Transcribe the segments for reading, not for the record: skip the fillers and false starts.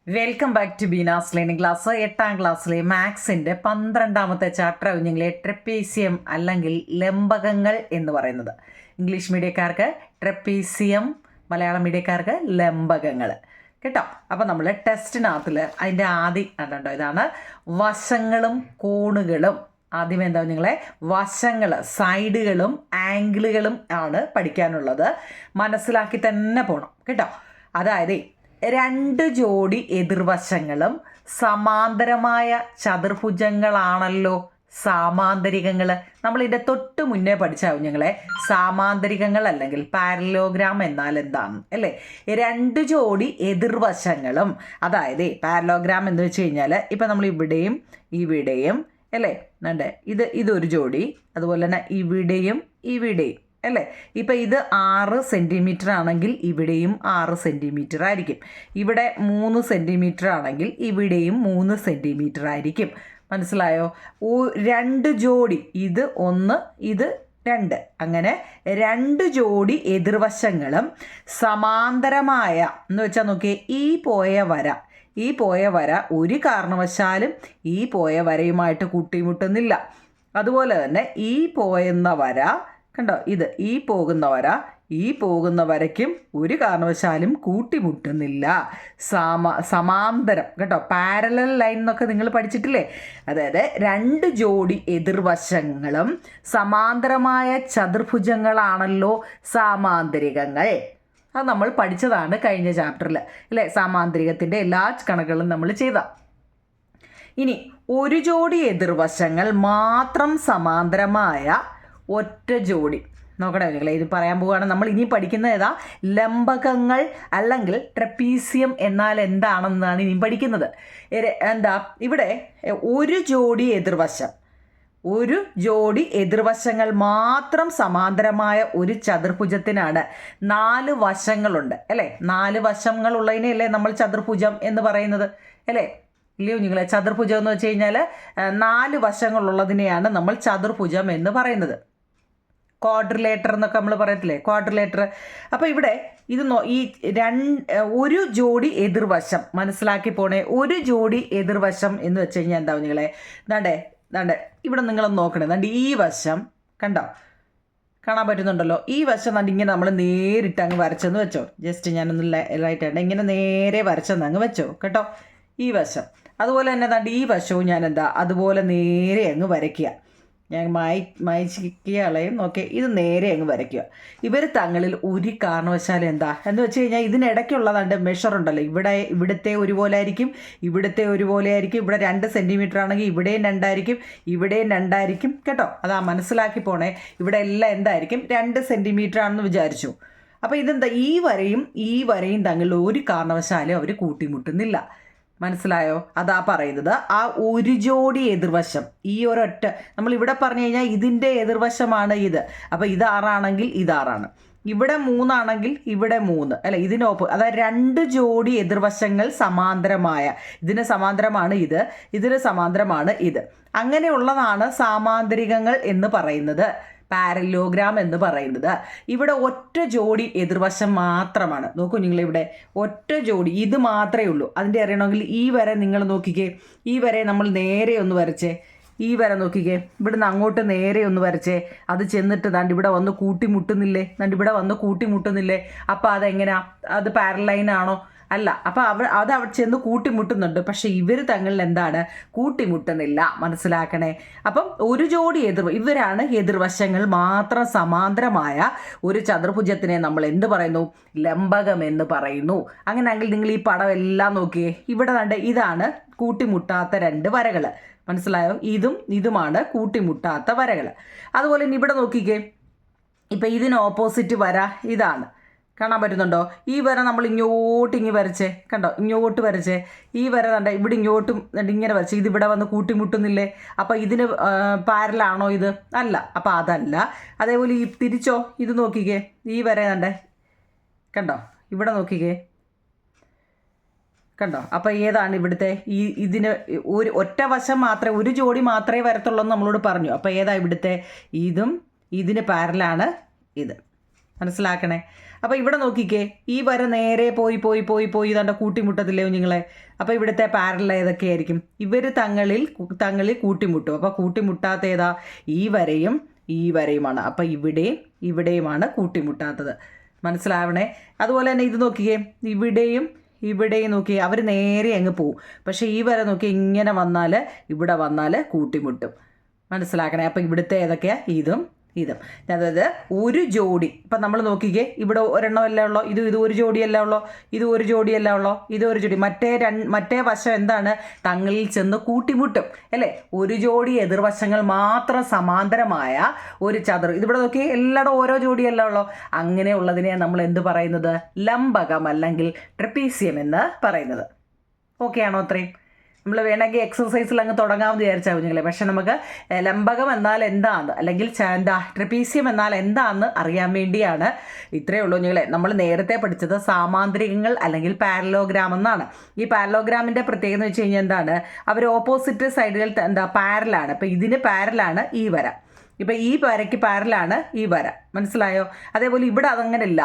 Welcome back to Beena's learning class. 8ാം ക്ലാസ്സിലെ മാത്സിൻ്റെ 12ാമത്തെ ചാപ്റ്റർ ആവും ട്രപ്പീസിയം അല്ലെങ്കിൽ ലംബകങ്ങൾ എന്ന് പറയുന്നത്. ഇംഗ്ലീഷ് മീഡിയക്കാർക്ക് ട്രപ്പീസിയം, മലയാളം മീഡിയക്കാർക്ക് ലംബകങ്ങൾ കേട്ടോ. അപ്പോൾ നമ്മൾ ടെസ്റ്റിനകത്തിൽ അതിൻ്റെ ആദ്യം കണ്ടോ, ഇതാണ് വശങ്ങളും കോണുകളും. ആദ്യം എന്താ നിങ്ങളെ വശങ്ങൾ, സൈഡുകളും ആംഗിളുകളും ആണ് പഠിക്കാനുള്ളത്. മനസ്സിലാക്കി തന്നെ പോകണം കേട്ടോ. അതായത് രണ്ട് ജോഡി എതിർവശങ്ങളും സമാന്തരമായ ചതുർഭുജങ്ങളാണല്ലോ സാമാന്തരികങ്ങൾ. നമ്മളിതിൻ്റെ തൊട്ട് മുന്നേ പഠിച്ചാവും ഞങ്ങളെ സാമാന്തരികങ്ങൾ അല്ലെങ്കിൽ പാരലോഗ്രാം എന്നാൽ എന്താണ് അല്ലേ. രണ്ട് ജോഡി എതിർവശങ്ങളും, അതായത് പാരലോഗ്രാം എന്ന് വെച്ച് കഴിഞ്ഞാൽ ഇപ്പം നമ്മൾ ഇവിടെയും ഇവിടെയും അല്ലേ, ഇതൊരു ജോഡി, അതുപോലെ തന്നെ ഇവിടെയും ഇവിടെയും അല്ലേ. ഇപ്പം ഇത് 6 സെൻറ്റിമീറ്റർ ആണെങ്കിൽ ഇവിടെയും 6 സെൻറ്റിമീറ്റർ ആയിരിക്കും. ഇവിടെ 3 സെൻറ്റിമീറ്റർ ആണെങ്കിൽ ഇവിടെയും 3 സെൻറ്റിമീറ്റർ ആയിരിക്കും. മനസ്സിലായോ? രണ്ട് ജോഡി, ഇത് 1 ഇത് 2, അങ്ങനെ രണ്ട് ജോഡി എതിർവശങ്ങളും സമാന്തരമായ എന്ന് വെച്ചാൽ നോക്കിയേ, ഈ പോയ വര ഒരു കാരണവശാലും ഈ പോയ വരയുമായിട്ട് കൂട്ടിമുട്ടുന്നില്ല. അതുപോലെ തന്നെ ഈ പോയുന്ന വര കണ്ടോ, ഈ പോകുന്ന വരയ്ക്കും ഒരു കാരണവശാലും കൂട്ടിമുട്ടുന്നില്ല. സമാന്തരം കേട്ടോ, പാരലൽ ലൈൻ എന്നൊക്കെ നിങ്ങൾ പഠിച്ചിട്ടില്ലേ. അതായത് രണ്ട് ജോഡി എതിർവശങ്ങളും സമാന്തരമായ ചതുർഭുജങ്ങളാണല്ലോ സാമാന്തരികങ്ങൾ. അത് നമ്മൾ പഠിച്ചതാണ് കഴിഞ്ഞ ചാപ്റ്ററിൽ അല്ലേ. സാമാന്തരികത്തിൻ്റെ എല്ലാ കണക്കുകളും നമ്മൾ ചെയ്ത. ഇനി ഒരു ജോഡി എതിർവശങ്ങൾ മാത്രം സമാന്തരമായ ഒറ്റ ജോഡി നോക്കണേ നിങ്ങളെ, ഇത് പറയാൻ പോവുകയാണ്. നമ്മൾ ഇനി പഠിക്കുന്നത് ഏതാ? ലംബകങ്ങൾ അല്ലെങ്കിൽ ട്രപ്പീസിയം എന്നാൽ എന്താണെന്നാണ് ഇനി പഠിക്കുന്നത്. ഇവിടെ ഒരു ജോഡി എതിർവശങ്ങൾ മാത്രം സമാന്തരമായ ഒരു ചതുർഭുജത്തിനാണ് 4 വശങ്ങളുണ്ട് അല്ലേ. 4 വശങ്ങളുള്ളതിനെയല്ലേ നമ്മൾ ചതുർഭുജം എന്ന് പറയുന്നത് അല്ലേ. ഇല്ലയോ നിങ്ങളെ? ചതുർഭുജം എന്ന് വെച്ച് കഴിഞ്ഞാൽ 4 വശങ്ങളുള്ളതിനെയാണ് നമ്മൾ ചതുർഭുജം എന്ന് പറയുന്നത്. ക്വാഡ്രിലേറ്റർ എന്നൊക്കെ നമ്മൾ പറയത്തില്ലേ, ക്വാഡ്രിലേറ്റർ. അപ്പോൾ ഇവിടെ ഒരു ജോഡി എതിർവശം മനസ്സിലാക്കി പോണേ. ഒരു ജോഡി എതിർവശം എന്ന് വെച്ച് കഴിഞ്ഞാൽ എന്താവും നിങ്ങളെ? ഇവിടെ നിങ്ങളൊന്ന് നോക്കണേ. ഈ വശം കണ്ടോ, കാണാൻ പറ്റുന്നുണ്ടല്ലോ. ഈ വശം ഇങ്ങനെ നമ്മൾ നേരിട്ട് അങ്ങ് വരച്ചെന്ന് വെച്ചോ. ജസ്റ്റ് ഞാനൊന്ന് ലൈറ്റായിട്ട് ഇങ്ങനെ നേരെ വരച്ചെന്ന് അങ്ങ് വെച്ചോ കേട്ടോ. ഈ വശം അതുപോലെ തന്നെ ഈ വശവും ഞാൻ അതുപോലെ നേരെ അങ്ങ് വരയ്ക്കുക. ഞാൻ മായ്ച്ചിക്കുകയും നോക്കി ഇത് നേരെ അങ്ങ് വരയ്ക്കുക. ഇവർ തങ്ങളിൽ ഒരു കാരണവശാലും എന്ന് വെച്ച് കഴിഞ്ഞാൽ ഇതിനിടയ്ക്കുള്ളതാണ്ട് മെഷർ ഉണ്ടല്ലോ. ഇവിടുത്തെ ഒരുപോലെ ആയിരിക്കും, ഇവിടുത്തെ ഒരുപോലെ ആയിരിക്കും. ഇവിടെ 2 സെൻറ്റിമീറ്റർ ആണെങ്കിൽ ഇവിടെയും 2 ആയിരിക്കും, ഇവിടെയും 2 ആയിരിക്കും കേട്ടോ. അതാ മനസ്സിലാക്കി പോണേ. ഇവിടെ എല്ലാം എന്തായിരിക്കും? 2 സെൻറ്റിമീറ്റർ ആണെന്ന് വിചാരിച്ചു. അപ്പോൾ ഈ വരയും തങ്ങളിൽ ഒരു കാരണവശാലും അവർ കൂട്ടിമുട്ടുന്നില്ല. മനസ്സിലായോ? അതാ പറയുന്നത് ആ ഒരു ജോഡി എതിർവശം. ഈ ഒരൊറ്റ നമ്മൾ ഇവിടെ പറഞ്ഞു കഴിഞ്ഞാൽ ഇതിൻ്റെ എതിർവശമാണ് ഇത്. അപ്പോൾ ഇത് 6 ആണെങ്കിൽ ഇത് 6 ആണ്. ഇവിടെ 3 ആണെങ്കിൽ ഇവിടെ 3 അല്ല, അതായത് 2 ജോഡി എതിർവശങ്ങൾ സമാന്തരമായ, ഇതിന് സമാന്തരമാണ് ഇത്, ഇതിന് സമാന്തരമാണ് ഇത്. അങ്ങനെയുള്ളതാണ് സാമാന്തരികങ്ങൾ എന്ന് പറയുന്നത്, പാരലോഗ്രാം എന്ന് പറയുന്നത്. ഇവിടെ ഒറ്റ ജോഡി എതിർവശം മാത്രമാണ്. നോക്കൂ നിങ്ങളിവിടെ ഒറ്റ ജോഡി, ഇത് മാത്രമേ ഉള്ളൂ. അതിൻ്റെ അറിയണമെങ്കിൽ ഈ വര നിങ്ങൾ നോക്കിക്കേ. ഈ വര നമ്മൾ നേരെ ഒന്ന് വരച്ചേ. ഈ വര നോക്കിക്കേ, ഇവിടുന്ന് അങ്ങോട്ട് നേരെ ഒന്ന് വരച്ചേ. അത് ചെന്നിട്ട് ഇവിടെ വന്ന് കൂട്ടിമുട്ടുന്നില്ലേ? ഇവിടെ വന്ന് കൂട്ടിമുട്ടുന്നില്ലേ? അപ്പോൾ അതെങ്ങനെയാ? അത് പാരലൈനാണോ? അല്ല. അപ്പോൾ അത് അവിടെ ചെന്ന് കൂട്ടിമുട്ടുന്നുണ്ട്, പക്ഷെ ഇവർ തങ്ങളിൽ കൂട്ടിമുട്ടുന്നില്ല. മനസ്സിലാക്കണേ. അപ്പം ഒരു ജോഡി ഇവരാണ് എതിർവശങ്ങൾ മാത്രം സമാന്തരമായ ഒരു ചതുർഭുജത്തിനെ നമ്മൾ എന്ത് പറയുന്നു? ലംബകം എന്ന് പറയുന്നു. അങ്ങനെയാണെങ്കിൽ നിങ്ങൾ ഈ പടം എല്ലാം നോക്കിയേ. ഇവിടെ ഇതാണ് കൂട്ടിമുട്ടാത്ത 2 വരകൾ. മനസ്സിലായോ? ഇതുമാണ് കൂട്ടിമുട്ടാത്ത വരകൾ. അതുപോലെ തന്നെ ഇവിടെ നോക്കിക്കേ. ഇപ്പം ഇതിന് ഓപ്പോസിറ്റ് വര ഇതാണ്. കാണാൻ പറ്റുന്നുണ്ടോ? ഈ വര നമ്മൾ ഇങ്ങ് വരച്ചേ. കണ്ടോ? ഇങ്ങോട്ട് വരച്ചേ. ഈ വര ഇവിടെ ഇങ്ങോട്ടും ഇങ്ങനെ വരച്ചേ. ഇതിവിടെ വന്ന് കൂട്ടിമുട്ടുന്നില്ലേ? അപ്പോൾ ഇതിന് പാരലാണോ ഇത്? അല്ല. അപ്പോൾ അതല്ല. അതേപോലെ ഈ തിരിച്ചോ, ഇത് നോക്കിക്കേ. ഈ വര കണ്ടോ? ഇവിടെ നോക്കിക്കേ. കണ്ടോ? അപ്പോൾ ഏതാണ് ഇവിടുത്തെ? ഇതിന് ഒറ്റ വശം മാത്രമേ, ഒരു ജോഡി മാത്രമേ വരത്തുള്ളൂ എന്ന് നമ്മളോട് പറഞ്ഞു. അപ്പോൾ ഏതാ ഇവിടുത്തെ? ഇതിന് പാരലാണ് ഇത്. മനസ്സിലാക്കണേ. അപ്പോൾ ഇവിടെ നോക്കിക്കേ, ഈ വര നേരെ പോയി പോയി പോയി പോയി ഇതാണ്ട് കൂട്ടിമുട്ടത്തില്ലേ കുഞ്ഞുങ്ങളെ. അപ്പോൾ ഇവിടുത്തെ പാരലൽ ഏതൊക്കെയായിരിക്കും? ഇവർ തങ്ങളിൽ കൂട്ടിമുട്ടും. അപ്പോൾ കൂട്ടിമുട്ടാത്ത ഏതാ? ഈ വരയും ഈ വരയുമാണ്. അപ്പോൾ ഇവിടെയുമാണ് കൂട്ടിമുട്ടാത്തത്. മനസ്സിലാവണേ. അതുപോലെ തന്നെ ഇത് നോക്കിക്കേ, ഇവിടെയും നോക്കി അവർ നേരെ അങ്ങ് പോവും. പക്ഷേ ഈ വര നോക്കി ഇങ്ങനെ വന്നാൽ ഇവിടെ വന്നാൽ കൂട്ടിമുട്ടും. മനസ്സിലാക്കണേ. അപ്പോൾ ഇവിടുത്തെ ഏതൊക്കെയാണ്? ഇതും. അതായത് ഒരു ജോഡി. ഇപ്പം നമ്മൾ നോക്കിക്കേ, ഇവിടെ ഒരെണ്ണമല്ല ഉള്ളോ, ഇത് ഒരു ജോഡിയല്ല ഉള്ളോ, ഇത് ഒരു ജോഡിയല്ല ഉള്ളോ, ഇത് ഒരു ജോഡി. മറ്റേ വശം എന്താണ്? തങ്ങളിൽ ചെന്ന് കൂട്ടിമുട്ടും അല്ലേ. ഒരു ജോഡി എതിർവശങ്ങൾ മാത്രം സമാന്തരമായ ഒരു ചതുർ. ഇതിവിടെ നോക്കി എല്ലായിടും ഓരോ ജോഡിയല്ല ഉള്ളോ. അങ്ങനെയുള്ളതിനെ നമ്മൾ എന്ത് പറയുന്നത്? ലംബകം അല്ലെങ്കിൽ ട്രപ്പീസിയം എന്ന് പറയുന്നത്. ഓക്കെ ആണോ? അത്രയും നമ്മൾ വേണമെങ്കിൽ എക്സസൈസിൽ അങ്ങ് തുടങ്ങാമെന്ന് വിചാരിച്ചാൽ കുഞ്ഞുങ്ങളെ. പക്ഷെ നമുക്ക് ലംബകം എന്നാൽ എന്താണെന്ന്, അല്ലെങ്കിൽ ട്രപ്പീസിയം എന്നാൽ എന്താണെന്ന് അറിയാൻ വേണ്ടിയാണ്. ഇത്രയേ ഉള്ളൂ കുഞ്ഞുങ്ങളെ. നമ്മൾ നേരത്തെ പഠിച്ചത് സാമാന്തരികങ്ങൾ അല്ലെങ്കിൽ പാരലോഗ്രാം എന്നാണ്. ഈ പാരലോഗ്രാമിൻ്റെ പ്രത്യേകത എന്ന് വെച്ച് കഴിഞ്ഞാൽ എന്താണ്? അവർ ഓപ്പോസിറ്റ് സൈഡുകൾ പാരലാണ്. അപ്പോൾ ഇതിന് പാരലാണ് ഈ വര. ഇപ്പം ഈ വരയ്ക്ക് പാരലാണ് ഈ വര. മനസ്സിലായോ? അതേപോലെ ഇവിടെ അതങ്ങനെയല്ല,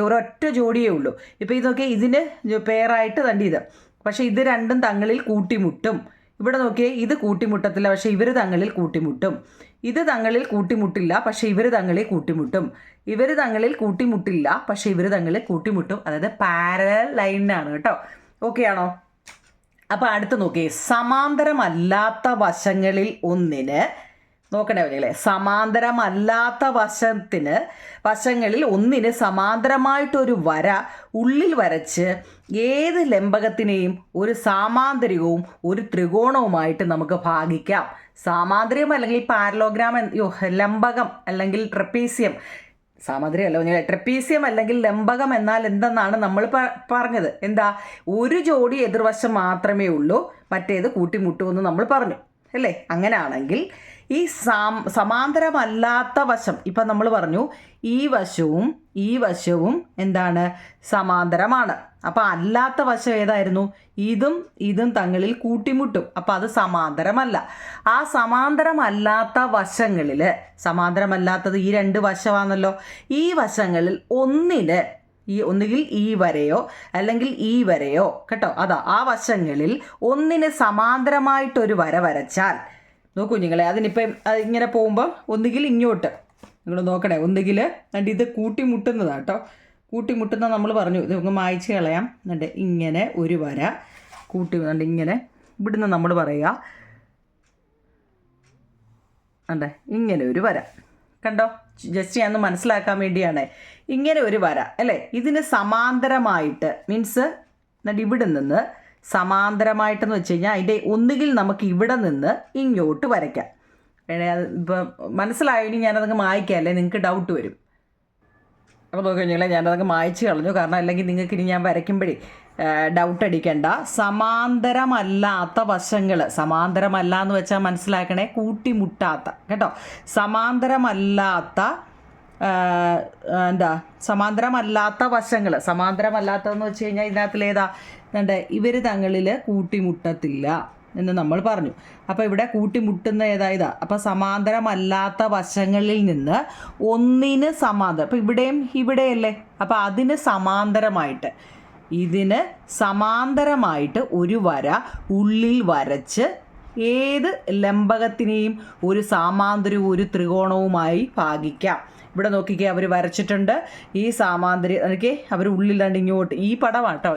ഒരൊറ്റ ജോഡിയേ ഉള്ളൂ. ഇപ്പോൾ ഇതൊക്കെ ഇതിന് പെയറായിട്ട് തന്നെ ഇത്. പക്ഷേ ഇത് രണ്ടും തങ്ങളിൽ കൂട്ടിമുട്ടും. ഇവിടെ നോക്കിയേ, ഇത് കൂട്ടിമുട്ടത്തില്ല, പക്ഷേ ഇവർ തങ്ങളിൽ കൂട്ടിമുട്ടും. ഇത് തങ്ങളിൽ കൂട്ടിമുട്ടില്ല, പക്ഷേ ഇവർ തങ്ങളിൽ കൂട്ടിമുട്ടും. ഇവർ തങ്ങളിൽ കൂട്ടിമുട്ടില്ല, പക്ഷേ ഇവർ തങ്ങളിൽ കൂട്ടിമുട്ടും. അതായത് പാരലൽ ലൈനാണ് കേട്ടോ. ഓക്കെ ആണോ? അപ്പോൾ അടുത്ത് നോക്കിയേ, സമാന്തരമല്ലാത്ത വശങ്ങളിൽ ഒന്നിന് നോക്കണേ കുഞ്ഞുങ്ങളെ. സമാന്തരമല്ലാത്ത വശങ്ങളിൽ ഒന്നിന് സമാന്തരമായിട്ടൊരു വര ഉള്ളിൽ വരച്ച് ഏത് ലംബകത്തിനെയും ഒരു സാമാന്തരികവും ഒരു ത്രികോണവുമായിട്ട് നമുക്ക് ഭാഗിക്കാം. സാമാന്തരികം അല്ലെങ്കിൽ പാരലോഗ്രാം, ലംബകം അല്ലെങ്കിൽ ട്രപ്പീസിയം. സാമാന്തരികമല്ല കുഞ്ഞുങ്ങളെ, ട്രപ്പീസിയം അല്ലെങ്കിൽ ലംബകം എന്നാൽ എന്തെന്നാണ് നമ്മൾ പറഞ്ഞത്. എന്താ? ഒരു ജോഡി എതിർവശം മാത്രമേ ഉള്ളൂ, മറ്റേത് കൂട്ടിമുട്ടുമെന്ന് നമ്മൾ പറഞ്ഞു അല്ലേ. അങ്ങനെയാണെങ്കിൽ ഈ സമാന്തരമല്ലാത്ത വശം, ഇപ്പം നമ്മൾ പറഞ്ഞു ഈ വശവും എന്താണ്? സമാന്തരമാണ്. അപ്പോൾ അല്ലാത്ത വശം ഏതായിരുന്നു? ഇതും തങ്ങളിൽ കൂട്ടിമുട്ടും. അപ്പോൾ അത് സമാന്തരമല്ല. ആ സമാന്തരമല്ലാത്ത വശങ്ങളിൽ, സമാന്തരമല്ലാത്തത് ഈ രണ്ട് വശമാണല്ലോ. ഈ വശങ്ങളിൽ ഒന്നുകിൽ ഈ വരയോ അല്ലെങ്കിൽ ഈ വരയോ കേട്ടോ. ആ വശങ്ങളിൽ ഒന്നിന് സമാന്തരമായിട്ടൊരു വര വരച്ചാൽ നോക്കൂ കുഞ്ഞുങ്ങളെ. അതിനിപ്പം ഇങ്ങനെ പോകുമ്പോൾ ഒന്നുകിൽ ഇങ്ങോട്ട് നിങ്ങൾ നോക്കണേ, ഒന്നുകിൽ ഇത് കൂട്ടിമുട്ടുന്നതാണ് കേട്ടോ. കൂട്ടിമുട്ടുന്ന നമ്മൾ പറഞ്ഞു, ഇത് നമുക്ക് മായ്ച്ച് കളയാം. എന്നിട്ട് ഇങ്ങനെ ഒരു വര ഇങ്ങനെ ഇവിടുന്ന് നമ്മൾ പറയുക ഇങ്ങനെ ഒരു വര കണ്ടോ. ജസ്റ്റ് ഞാൻ മനസ്സിലാക്കാൻ വേണ്ടിയാണ് ഇങ്ങനെ ഒരു വര അല്ലേ. ഇതിന് സമാന്തരമായിട്ട് മീൻസ് ഇവിടെ നിന്ന് സമാന്തരമായിട്ടെന്ന് വെച്ച് കഴിഞ്ഞാൽ അതിൻ്റെ ഒന്നുകിൽ നമുക്ക് ഇവിടെ നിന്ന് ഇങ്ങോട്ട് വരയ്ക്കാം. ഇപ്പം മനസ്സിലായോ? ഇനി ഞാനതങ്ങ് മായ്ക്കാം, അല്ലേ നിങ്ങൾക്ക് ഡൗട്ട് വരും. അപ്പോൾ നോക്കി കഴിഞ്ഞാൽ ഞാനതങ്ങ് മായ്ച്ച് കളഞ്ഞു. കാരണം അല്ലെങ്കിൽ നിങ്ങൾക്ക് ഇനി ഞാൻ വരയ്ക്കുമ്പോഴേ ഡൗട്ട് അടിക്കണ്ട. സമാന്തരമല്ലാത്ത വശങ്ങൾ, സമാന്തരമല്ല എന്ന് വെച്ചാൽ മനസ്സിലാക്കണേ, കൂട്ടിമുട്ടാത്ത കേട്ടോ. സമാന്തരമല്ലാത്ത സമാന്തരമല്ലാത്ത വശങ്ങൾ, സമാന്തരമല്ലാത്തതെന്ന് വെച്ച് കഴിഞ്ഞാൽ ഇതിനകത്തിലേതാ? ഇവർ തങ്ങളിൽ കൂട്ടിമുട്ടത്തില്ല എന്ന് നമ്മൾ പറഞ്ഞു. അപ്പോൾ ഇവിടെ കൂട്ടിമുട്ടുന്ന ഇതാ. അപ്പോൾ സമാന്തരമല്ലാത്ത വശങ്ങളിൽ നിന്ന് ഒന്നിന് സമാന്തരം, അപ്പോൾ ഇവിടെയല്ലേ, അപ്പോൾ അതിന് സമാന്തരമായിട്ട് ഒരു വര ഉള്ളിൽ വരച്ച് ഏത് ലംബകത്തിനെയും ഒരു സാമാന്തരവും ഒരു ത്രികോണവുമായി ഭാഗിക്കാം. ഇവിടെ നോക്കിക്കേ, അവർ വരച്ചിട്ടുണ്ട്. ഈ സാമാന്തരം എനിക്ക് അവർ ഉള്ളിൽ ഇങ്ങോട്ട് ഈ പടമാണ് കേട്ടോ.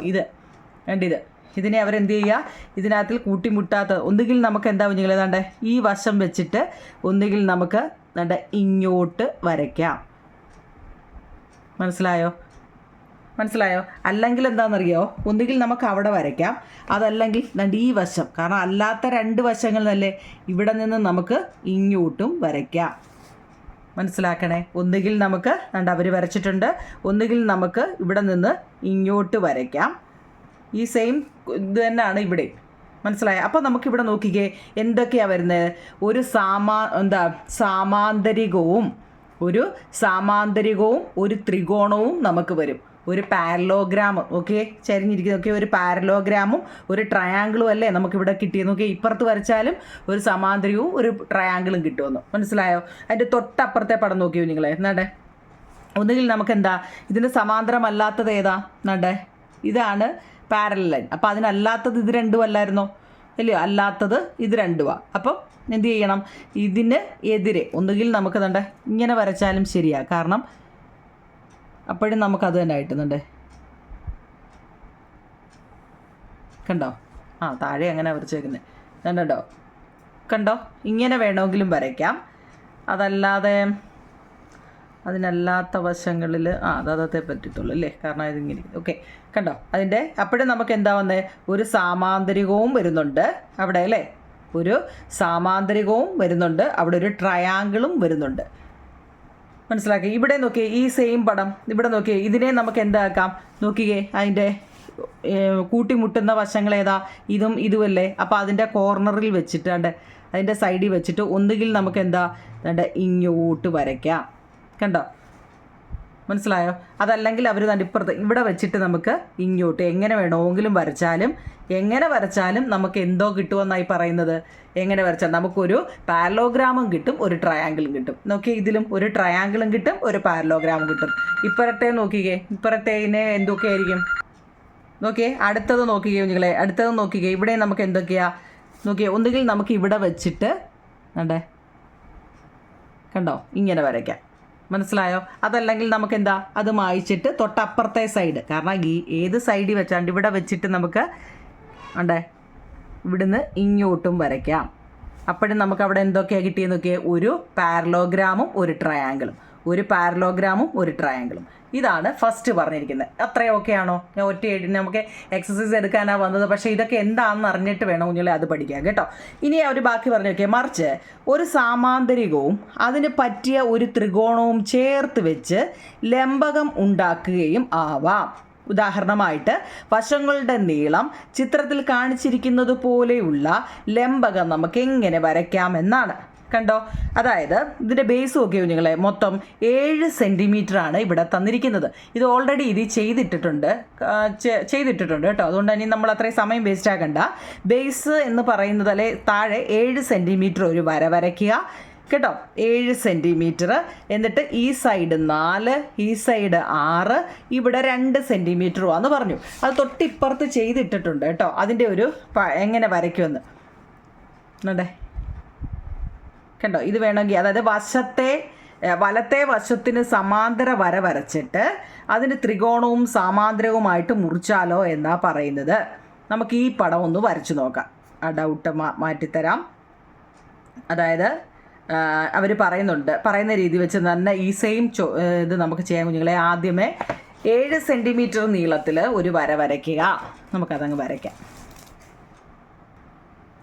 ഇതിനെ അവരെന്ത് ചെയ്യുക? ഇതിനകത്തിൽ കൂട്ടിമുട്ടാത്ത ഒന്നുകിൽ നമുക്ക് എന്താ കുഞ്ഞുങ്ങളെ ഈ വശം വെച്ചിട്ട് ഒന്നുകിൽ നമുക്ക് ഇങ്ങോട്ട് വരയ്ക്കാം. മനസ്സിലായോ? അല്ലെങ്കിൽ എന്താണെന്നറിയോ? ഒന്നുകിൽ നമുക്ക് അവിടെ വരയ്ക്കാം, അതല്ലെങ്കിൽ ഈ വശം. കാരണം അല്ലാത്ത രണ്ട് വശങ്ങളല്ലേ, ഇവിടെ നിന്ന് നമുക്ക് ഇങ്ങോട്ടും വരയ്ക്കാം. മനസ്സിലാക്കണേ. ഒന്നുകിൽ നമുക്ക് അവർ വരച്ചിട്ടുണ്ട്, ഒന്നുകിൽ നമുക്ക് ഇവിടെ നിന്ന് ഇങ്ങോട്ട് വരയ്ക്കാം. ഈ സെയിം ഇത് തന്നെയാണ് ഇവിടെ. മനസ്സിലായോ? അപ്പോൾ നമുക്കിവിടെ നോക്കിക്കേ എന്തൊക്കെയാണ് വരുന്നത്. ഒരു സാമാന്തരികവും ഒരു ത്രികോണവും നമുക്ക് വരും. ഒരു പാരലോഗ്രാം, ഓക്കെ, ചരിഞ്ഞിരിക്കുന്നു. ഓക്കെ, ഒരു പാരലോഗ്രാമും ഒരു ട്രയാങ്കിളും അല്ലേ നമുക്കിവിടെ കിട്ടിയത്. നോക്കി, ഇപ്പുറത്ത് വരച്ചാലും ഒരു സമാന്തരികവും ഒരു ട്രയാങ്കിളും കിട്ടുമെന്ന്. മനസ്സിലായോ? അതിൻ്റെ തൊട്ടപ്പുറത്തെ പടം നോക്കിയോ നിങ്ങളെ. ഒന്നുകിൽ നമുക്ക് എന്താ ഇതിന് സമാന്തരമല്ലാത്തത് ഏതാ നടേ ഇതാണ് പാരലൽ ലൈൻ. അപ്പോൾ അതിനല്ലാത്തത് ഇത് രണ്ടും അല്ലായിരുന്നോ? അല്ലയോ? അല്ലാത്തത് ഇത് രണ്ടുമാണ്. അപ്പം എന്ത് ചെയ്യണം? ഇതിന് എതിരെ ഒന്നുകിൽ നമുക്ക് തണ്ടേ ഇങ്ങനെ വരച്ചാലും ശരിയാണ്. കാരണം അപ്പോഴും നമുക്കത് തന്നെ ആയിട്ടുന്നുണ്ട്. കണ്ടോ? താഴെ അങ്ങനെ വരച്ചേക്കുന്നത് കണ്ടോ? കണ്ടോ? ഇങ്ങനെ വേണമെങ്കിലും വരയ്ക്കാം. അതല്ലാതെ അതിനല്ലാത്ത വശങ്ങളിൽ അതേ പറ്റത്തുള്ളൂ അല്ലേ? കാരണം ഇതിങ്ങനെ ഓക്കെ കണ്ടോ? അതിൻ്റെ അപ്പോഴും നമുക്ക് എന്താ വന്നേ? ഒരു സാമാന്തരികവും വരുന്നുണ്ട് അവിടെ അല്ലേ? ഒരു സാമാന്തരികവും വരുന്നുണ്ട്, അവിടെ ഒരു ട്രയാങ്കിളും വരുന്നുണ്ട്. മനസ്സിലാക്കി? ഇവിടെ നോക്കിയേ, ഈ സെയിം പടം ഇവിടെ നോക്കിയേ, ഇതിനെ നമുക്ക് എന്താക്കാം നോക്കിയേ, അതിൻ്റെ കൂട്ടിമുട്ടുന്ന വശങ്ങൾ ഏതാ? ഇതും ഇതുമല്ലേ? അപ്പോൾ അതിൻ്റെ കോർണറിൽ വെച്ചിട്ട് അതിൻ്റെ സൈഡിൽ വെച്ചിട്ട് ഒന്നുകിൽ നമുക്ക് എന്താ ഇങ്ങോട്ട് വരയ്ക്കാം. കണ്ടോ? മനസ്സിലായോ? അതല്ലെങ്കിൽ അവർ ഇപ്പുറത്ത് ഇവിടെ വെച്ചിട്ട് നമുക്ക് ഇങ്ങോട്ട് എങ്ങനെ വേണമെങ്കിലും വരച്ചാലും നമുക്ക് എന്തോ കിട്ടുമെന്നായി പറയുന്നത്. എങ്ങനെ വരച്ചാൽ നമുക്കൊരു പാരലോഗ്രാമും കിട്ടും, ഒരു ട്രയാങ്കിളും കിട്ടും. നോക്കിയേ, ഇതിലും ഒരു ട്രയാങ്കിളും കിട്ടും, ഒരു പാരലോഗ്രാമും കിട്ടും. ഇപ്പുറത്തെ നോക്കിക്കേ, ഇപ്പുറത്തേനെ എന്തൊക്കെയായിരിക്കും നോക്കിയേ. അടുത്തത് നോക്കിക്കേ നിങ്ങളെ, അടുത്തത് നോക്കിക്കേ. ഇവിടെ നമുക്ക് എന്തൊക്കെയാ നോക്കിയേ? ഒന്നുകിൽ നമുക്ക് ഇവിടെ വെച്ചിട്ട് കണ്ടോ ഇങ്ങനെ വരയ്ക്കാം. മനസ്സിലായോ? അതല്ലെങ്കിൽ നമുക്ക് എന്താ അത് മായ്ച്ചിട്ട് തൊട്ടപ്പുറത്തെ സൈഡ്, കാരണം ഈ ഏത് സൈഡിൽ വെച്ചാണ്ട് ഇവിടെ വെച്ചിട്ട് നമുക്ക് ഇവിടുന്ന് ഇങ്ങോട്ടും വരയ്ക്കാം. അപ്പോഴും നമുക്ക് അവിടെ എന്തൊക്കെയാണ് കിട്ടിയെന്ന് നോക്കിയേ? ഒരു പാരലോഗ്രാമും ഒരു ട്രയാങ്കിളും, ഒരു പാരലോഗ്രാമും ഒരു ട്രയാങ്കിളും. ഇതാണ് ഫസ്റ്റ് പറഞ്ഞിരിക്കുന്നത്. അത്രയും ഓക്കെ ആണോ? ഞാൻ നമുക്ക് എക്സസൈസ് എടുക്കാനാണ് വന്നത്, പക്ഷേ ഇതൊക്കെ എന്താണെന്ന് അറിഞ്ഞിട്ട് വേണം കുഞ്ഞുങ്ങളെ അത് പഠിക്കാൻ കേട്ടോ. ഇനി അവർ ബാക്കി പറഞ്ഞു നോക്കിയാൽ, മറിച്ച് ഒരു സാമാന്തരികവും അതിന് പറ്റിയ ഒരു ത്രികോണവും ചേർത്ത് വെച്ച് ലംബകം ഉണ്ടാക്കുകയും ആവാം. ഉദാഹരണമായിട്ട് വശങ്ങളുടെ നീളം ചിത്രത്തിൽ കാണിച്ചിരിക്കുന്നത് പോലെയുള്ള ലംബകം നമുക്ക് എങ്ങനെ വരയ്ക്കാമെന്നാണ്. കണ്ടോ? അതായത് ഇതിൻ്റെ ബേസ് നോക്കിയോ കുഞ്ഞുങ്ങളെ, മൊത്തം 7 സെൻറ്റിമീറ്ററാണ് ഇവിടെ തന്നിരിക്കുന്നത്. ഇത് ഓൾറെഡി ഇത് ചെയ്തിട്ടിട്ടുണ്ട് കേട്ടോ. അതുകൊണ്ട് തന്നെ നമ്മൾ അത്രയും സമയം വേസ്റ്റ് ആക്കണ്ട. ബേസ് എന്ന് പറയുന്നത് അല്ലെ താഴെ 7 സെൻറ്റിമീറ്റർ ഒരു വര വരയ്ക്കുക കേട്ടോ. 7 സെൻറ്റിമീറ്റർ. എന്നിട്ട് ഈ സൈഡ് 4, ഈ സൈഡ് 6, ഇവിടെ 2 സെൻറ്റിമീറ്ററുമാണെന്ന് പറഞ്ഞു. അത് തൊട്ടിപ്പുറത്ത് ചെയ്തിട്ടിട്ടുണ്ട് കേട്ടോ. അതിൻ്റെ ഒരു എങ്ങനെ വരയ്ക്കുമെന്ന് കണ്ടോ? ഇത് വേണമെങ്കിൽ അതായത് വലത്തെ വശത്തിന് സമാന്തര വര വരച്ചിട്ട് അതിന് ത്രികോണവും സാമാന്തരവുമായിട്ട് മുറിച്ചാലോ എന്നാ പറയുന്നത്. നമുക്ക് ഈ പടം ഒന്ന് വരച്ചു നോക്കാം. ആ ഡൗട്ട് മാറ്റിത്തരാം. അതായത് അവർ പറയുന്ന രീതി വെച്ച് തന്നെ ഈ സെയിം ഇത് നമുക്ക് ചെയ്യാൻ കുഞ്ഞുങ്ങളെ. ആദ്യമേ 7 സെൻറ്റിമീറ്റർ നീളത്തിൽ ഒരു വര വരയ്ക്കുക. നമുക്കതങ്ങ് വരയ്ക്കാം.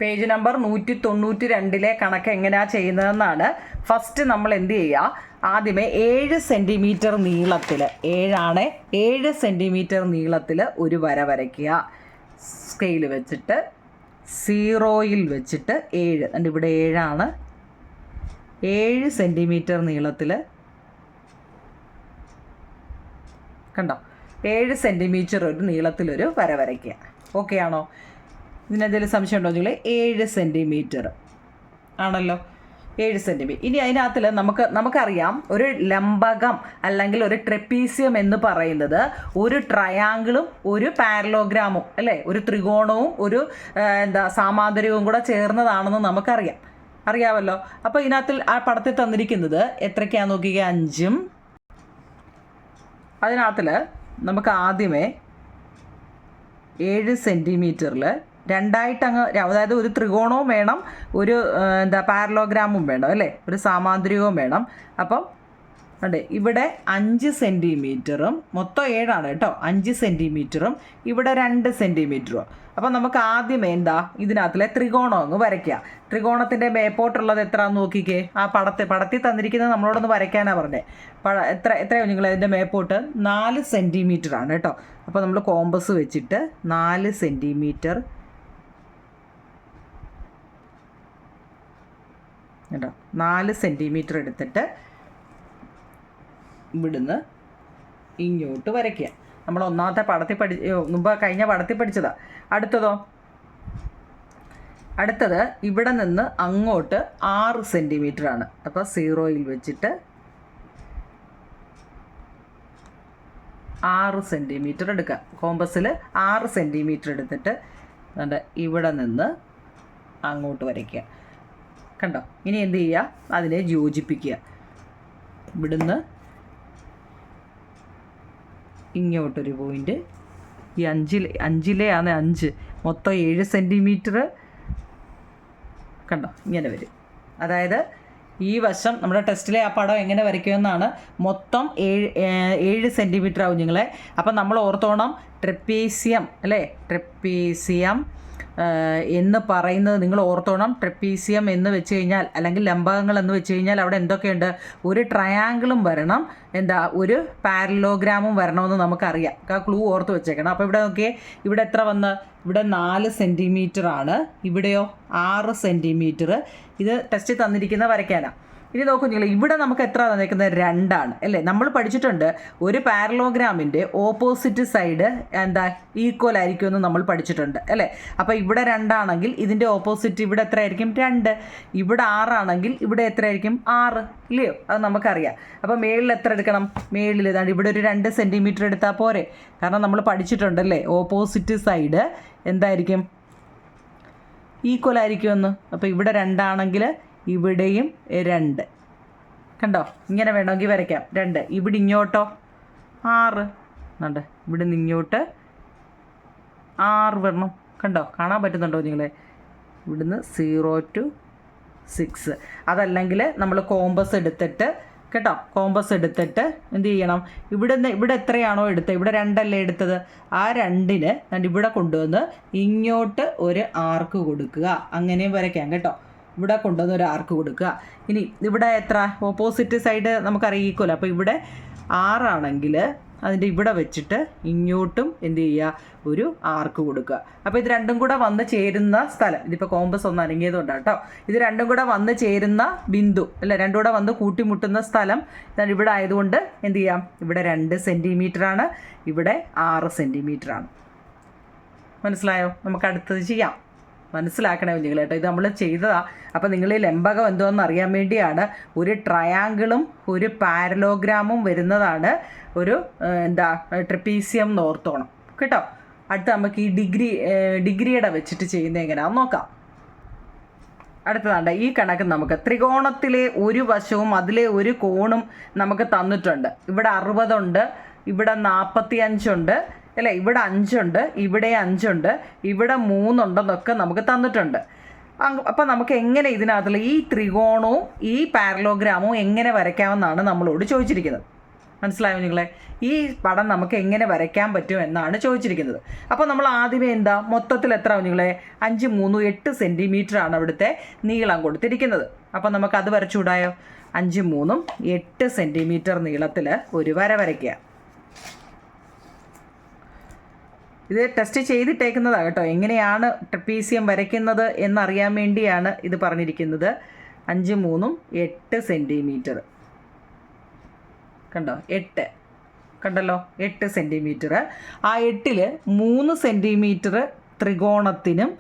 പേജ് നമ്പർ 192 കണക്ക് എങ്ങനെയാണ് ചെയ്യുന്നതെന്നാണ്. ഫസ്റ്റ് നമ്മൾ എന്ത് ചെയ്യുക? ആദ്യമേ 7 സെൻറ്റിമീറ്റർ നീളത്തിൽ, 7 സെൻറ്റിമീറ്റർ നീളത്തിൽ ഒരു വര വരയ്ക്കുക. സ്കെയിൽ വെച്ചിട്ട് 0യിൽ വെച്ചിട്ട് 7, ഇവിടെ 7 7 സെൻറ്റിമീറ്റർ നീളത്തിൽ കണ്ടോ? 7 സെൻറ്റിമീറ്റർ ഒരു നീളത്തിലൊരു വര വരയ്ക്കുക. ഓക്കെ ആണോ? ഇതിനെന്തെങ്കിലും സംശയം ഉണ്ടോ നിങ്ങൾ? 7 സെൻറ്റിമീറ്റർ ആണല്ലോ, 7 സെൻറ്റിമീറ്റർ. ഇനി അതിനകത്തിൽ നമുക്കറിയാം ഒരു ലംബകം അല്ലെങ്കിൽ ഒരു ട്രെപ്പീസിയം എന്ന് പറയുന്നത് ഒരു ട്രയാങ്കിളും ഒരു പാരലോഗ്രാമും അല്ലേ, ഒരു ത്രികോണവും ഒരു സാമാന്തരികവും കൂടെ ചേർന്നതാണെന്ന് അറിയാമല്ലോ. അപ്പോൾ ഇതിനകത്തിൽ ആ പടത്തിൽ തന്നിരിക്കുന്നത് എത്രയ്ക്കാന്ന് നോക്കിക്കുക? 5. അതിനകത്തിൽ നമുക്ക് ആദ്യമേ 7 സെൻറ്റിമീറ്ററിൽ രണ്ടായിട്ടങ്ങ്, അതായത് ഒരു ത്രികോണവും വേണം, ഒരു പാരലോഗ്രാമും വേണം അല്ലേ, ഒരു സാമാന്തരികവും വേണം. അപ്പം ഇവിടെ 5 സെൻറ്റിമീറ്ററും, മൊത്തം 7 കേട്ടോ, 5 സെൻറ്റിമീറ്ററും ഇവിടെ 2 സെൻറ്റിമീറ്ററും. അപ്പം നമുക്ക് ആദ്യമേ ഇതിനകത്തിലെ ത്രികോണം അങ്ങ് വരയ്ക്കുക. ത്രികോണത്തിൻ്റെ മേപ്പോട്ടുള്ളത് എത്രയാണെന്ന് നോക്കിക്കേ. ആ പടത്തിൽ തന്നിരിക്കുന്നത് നമ്മളോടൊന്ന് വരയ്ക്കാനാണ് പറഞ്ഞത്. എത്രയോ നിങ്ങൾ അതിൻ്റെ മേപ്പോട്ട് 4 സെൻറ്റിമീറ്റർ ആണ് കേട്ടോ. അപ്പോൾ നമ്മൾ കോമ്പസ് വെച്ചിട്ട് 4 സെൻറ്റിമീറ്റർ കേട്ടോ, 4 സെൻറ്റിമീറ്റർ എടുത്തിട്ട് ഇവിടുന്ന് ഇങ്ങോട്ട് വരയ്ക്കുക. നമ്മൾ ഒന്നാമത്തെ പടത്തിൽ കഴിഞ്ഞ പടത്തിൽ പഠിച്ചതാണ്. അടുത്തത് ഇവിടെ നിന്ന് അങ്ങോട്ട് 6 സെൻറ്റിമീറ്റർ ആണ്. അപ്പോൾ 0യിൽ വെച്ചിട്ട് 6 സെൻറ്റിമീറ്റർ എടുക്കുക. കോമ്പസിൽ 6 സെൻറ്റിമീറ്റർ എടുത്തിട്ട് അതുകൊണ്ട് ഇവിടെ നിന്ന് അങ്ങോട്ട് വരയ്ക്കുക. കണ്ടോ? ഇനി എന്ത് ചെയ്യുക? അതിനെ യോജിപ്പിക്കുക. ഇവിടുന്ന് ഇങ്ങോട്ടൊരു പോയിൻ്റ്, ഈ അഞ്ചിലെയാണ് 5, മൊത്തം 7 സെൻറ്റിമീറ്റർ. കണ്ടോ? ഇങ്ങനെ വരും. അതായത് ഈ വശം നമ്മുടെ ടെസ്റ്റിലെ ആ പടം എങ്ങനെ വരയ്ക്കുമെന്നാണ്. മൊത്തം 7 സെൻറ്റിമീറ്റർ ആവും നിങ്ങളെ. അപ്പം നമ്മൾ ഓർത്തോണം, ട്രപ്പീസിയം അല്ലേ, ട്രപ്പീസിയം എന്ന് പറയുന്നത് നിങ്ങൾ ഓർത്തോണം. ട്രപ്പീസിയം എന്ന് വെച്ച് കഴിഞ്ഞാൽ, അല്ലെങ്കിൽ ലംബകങ്ങൾ എന്ന് വെച്ച് കഴിഞ്ഞാൽ അവിടെ എന്തൊക്കെയുണ്ട്? ഒരു ട്രയാങ്കിളും വരണം, ഒരു പാരലോഗ്രാമും വരണമെന്ന് നമുക്കറിയാം. ക്ലൂ ഓർത്ത് വെച്ചേക്കണം. അപ്പോൾ ഇവിടെ നോക്കിയേ, ഇവിടെ എത്ര വന്ന്? ഇവിടെ 4 സെൻറ്റിമീറ്റർ ആണ്, ഇവിടെയോ 6 സെൻറ്റിമീറ്റർ. ഇത് ടെസ്റ്റ് തന്നിരിക്കുന്ന വരയ്ക്കാനാണ്. ഇനി നോക്കൂ നിങ്ങൾ, ഇവിടെ നമുക്ക് എത്ര തന്നിരിക്കുന്നത്? 2 ആണ് അല്ലേ? നമ്മൾ പഠിച്ചിട്ടുണ്ട് ഒരു പാരലോഗ്രാമിൻ്റെ ഓപ്പോസിറ്റ് സൈഡ് ഈക്വൽ ആയിരിക്കുമെന്ന് നമ്മൾ പഠിച്ചിട്ടുണ്ട് അല്ലേ? അപ്പോൾ ഇവിടെ 2 ആണെങ്കിൽ ഇതിൻ്റെ ഓപ്പോസിറ്റ് ഇവിടെ എത്ര ആയിരിക്കും? 2. ഇവിടെ 6 ആണെങ്കിൽ ഇവിടെ എത്ര ആയിരിക്കും? 6 ഇല്ലയോ? അത് നമുക്കറിയാം. അപ്പോൾ മേളിൽ എത്ര എടുക്കണം? മേളിൽ ഇവിടെ ഒരു 2 സെൻറ്റിമീറ്റർ എടുത്താൽ പോരെ? കാരണം നമ്മൾ പഠിച്ചിട്ടുണ്ടല്ലേ, ഓപ്പോസിറ്റ് സൈഡ് എന്തായിരിക്കും? ഈക്വൽ ആയിരിക്കുമെന്ന്. അപ്പോൾ ഇവിടെ 2 ആണെങ്കിൽ ഇവിടെയും 2. കണ്ടോ? ഇങ്ങനെ വേണമെങ്കിൽ വരയ്ക്കാം. 2. ഇവിടെ ഇങ്ങോട്ടോ 6. കണ്ടോ? ഇവിടെ നിന്ന് ഇങ്ങോട്ട് 6 വരണം. കണ്ടോ? കാണാൻ പറ്റുന്നുണ്ടോ നിങ്ങളെ? ഇവിടുന്ന് 0 to 6. അതല്ലെങ്കിൽ നമ്മൾ കോമ്പസ് എടുത്തിട്ട്, കേട്ടോ, കോമ്പസ് എടുത്തിട്ട് എന്ത് ചെയ്യണം? ഇവിടെ എത്രയാണോ എടുത്തത്, ഇവിടെ 2 അല്ലേ എടുത്തത്, ആ 2-ന് ഇവിടെ കൊണ്ടുവന്ന് ഇങ്ങോട്ട് ഒരു ആർക്ക് കൊടുക്കുക. അങ്ങനെയും വരയ്ക്കാം കേട്ടോ. ഇവിടെ കൊണ്ടുവന്ന് ഒരു ആർക്ക് കൊടുക്കുക. ഇനി ഇവിടെ എത്ര? ഓപ്പോസിറ്റ് സൈഡ് നമുക്കറിയാം ഈക്വൽ. അപ്പോൾ ഇവിടെ 6 ആണെങ്കിൽ അതിൻ്റെ ഇവിടെ വെച്ചിട്ട് ഇങ്ങോട്ടും എന്ത് ചെയ്യുക? ഒരു ആർക്ക് കൊടുക്കുക. അപ്പോൾ ഇത് രണ്ടും കൂടെ വന്ന് ചേരുന്ന സ്ഥലം, ഇതിപ്പോൾ കോമ്പസ് ഒന്ന് അനങ്ങിയതുകൊണ്ടാണ് കേട്ടോ, ഇത് രണ്ടും കൂടെ വന്ന് ചേരുന്ന ബിന്ദു അല്ല, രണ്ടും കൂടെ വന്ന് കൂട്ടിമുട്ടുന്ന സ്ഥലം ഇവിടെ ആയതുകൊണ്ട് എന്ത് ചെയ്യാം? ഇവിടെ 2 സെൻറ്റിമീറ്റർ ആണ്, ഇവിടെ 6 സെൻറ്റിമീറ്റർ ആണ്. മനസ്സിലായോ? നമുക്ക് അടുത്തത് ചെയ്യാം. മനസ്സിലാക്കണേ നിങ്ങൾ കേട്ടോ, ഇത് നമ്മൾ ചെയ്തതാണ്. അപ്പോൾ നിങ്ങൾ ഈ ലംബകം എന്തോന്ന് അറിയാൻ വേണ്ടിയാണ്. ഒരു ട്രയാങ്കിളും ഒരു പാരലോഗ്രാമും വരുന്നതാണ് ഒരു ട്രപ്പീസിയം എന്ന് ഓർത്തോണം കേട്ടോ. അടുത്ത നമുക്ക് ഈ ഡിഗ്രിയുടെ വെച്ചിട്ട് ചെയ്യുന്നത് എങ്ങനെയാണെന്ന് നോക്കാം. അടുത്തതാണ്ട് ഈ കണക്ക് നമുക്ക് ത്രികോണത്തിലെ ഒരു വശവും അതിലെ ഒരു കോണും നമുക്ക് തന്നിട്ടുണ്ട്. ഇവിടെ 60 ഉണ്ട്, ഇവിടെ 45 ഉണ്ട് അല്ലേ, ഇവിടെ 5 ഉണ്ട്, ഇവിടെ 5 ഉണ്ട്, ഇവിടെ 3 ഉണ്ടെന്നൊക്കെ നമുക്ക് തന്നിട്ടുണ്ട്. അപ്പം നമുക്ക് എങ്ങനെ ഇതിനകത്തുള്ള ഈ ത്രികോണവും ഈ പാരലോഗ്രാമും എങ്ങനെ വരയ്ക്കാമെന്നാണ് നമ്മളോട് ചോദിച്ചിരിക്കുന്നത്. മനസ്സിലായോ നിങ്ങളെ? ഈ പടം നമുക്ക് എങ്ങനെ വരയ്ക്കാൻ പറ്റും എന്നാണ് ചോദിച്ചിരിക്കുന്നത്. അപ്പോൾ നമ്മൾ ആദ്യമേ മൊത്തത്തിൽ എത്ര നിങ്ങളെ? 5, 3, 8 സെൻറ്റിമീറ്റർ ആണ് അവിടുത്തെ നീളം കൊടുത്തിരിക്കുന്നത്. അപ്പോൾ നമുക്കത് വരച്ചുകൂടായോ? 5, 3, 8 സെൻറ്റിമീറ്റർ നീളത്തിൽ ഒരു വര വരയ്ക്കുക. ഇത് ടെസ്റ്റ് ചെയ്തിട്ടേക്കുന്നതാണ് കേട്ടോ, എങ്ങനെയാണ് ട്രപ്പീസിയം വരയ്ക്കുന്നത് എന്നറിയാൻ വേണ്ടിയാണ് ഇത് പറഞ്ഞിരിക്കുന്നത്. 5, 3, 8 സെൻറ്റിമീറ്റർ. കണ്ടോ? 8 കണ്ടല്ലോ, 8 സെൻറ്റിമീറ്റർ. ആ 8-ൽ 3 സെൻറ്റിമീറ്റർ ത്രികോണത്തിനും